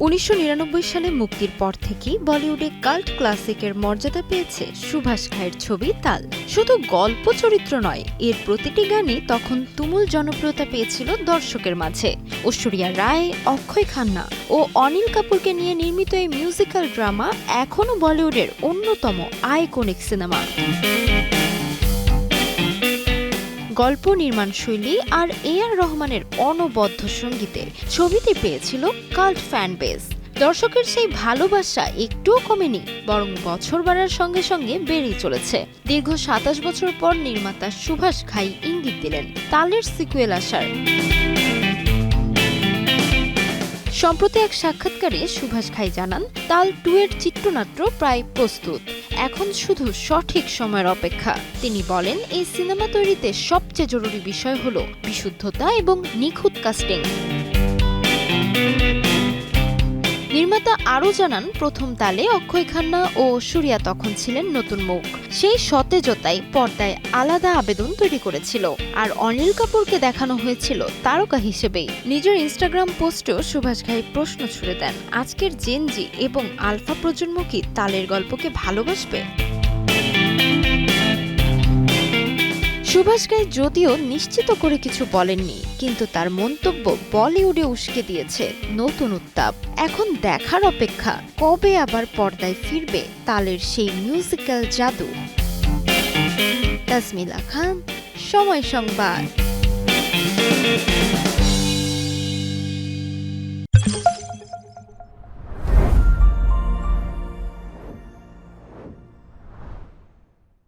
১৯৯৯ সালে মুক্তির পর থেকেই বলিউডে কাল্ট ক্লাসিকের মর্যাদা পেয়েছে সুভাষ ঘাইয়ের ছবি তাল। শুধু গল্প চরিত্র নয়, এর প্রতিটি গানই তখন তুমুল জনপ্রিয়তা পেয়েছিল দর্শকের মাঝে। ঐশ্বরিয়া রায়, অক্ষয় খান্না ও অনিল কাপুরকে নিয়ে নির্মিত এই মিউজিক্যাল ড্রামা এখনও বলিউডের অন্যতম আইকনিক সিনেমা। গল্প, নির্মাণ শৈলী আর আর রহমানের অনবদ্য সঙ্গীতে ছবিটি পেয়েছিল কাল্ট ফ্যান বেস। দর্শকের সেই ভালোবাসা একটুও কমেনি, বরং বছর বাড়ার সঙ্গে সঙ্গে বেড়েই চলেছে। দীর্ঘ ২৭ বছর পর নির্মাতা সুভাষ ঘাই ইঙ্গিত দিলেন তালের সিকুয়েল আসার। সম্প্রতি এক সাক্ষাৎকারে সুভাষ ঘাই জানান, তাল 2 এর চিত্রনাট্য প্রায় প্রস্তুত, এখন শুধু সঠিক সময়ের অপেক্ষা। তিনি বলেন, এই সিনেমা তৈরিতে সবচেয়ে জরুরি বিষয় হলো বিশুদ্ধতা এবং নিখুঁত কাস্টিং। নির্মাতা আরও জানান, প্রথম তালে অক্ষয় খান্না ও ঐশ্বরিয়া তখন ছিলেন নতুন মুখ। সেই সতেজতাই পর্দায় আলাদা আবেদন তৈরি করেছিল, আর অনিল কাপুরকে দেখানো হয়েছিল তারকা হিসেবেই। নিজের ইনস্টাগ্রাম পোস্টেও সুভাষ ঘাই প্রশ্ন ছুড়ে দেন, আজকের জেনজি এবং আলফা প্রজন্ম কি তালের গল্পকে ভালোবাসবে? সুভাষ ঘাই যদিও নিশ্চিত করে কিছু বলেননি, কিন্তু তার মন্তব্য বলিউডে উস্কে দিয়েছে নতুন উত্তাপ। এখন দেখার অপেক্ষা, কবে আবার পর্দায় ফিরবে তালের সেই মিউজিক্যাল জাদু। তাসমিলা খান, সময় সংবাদ।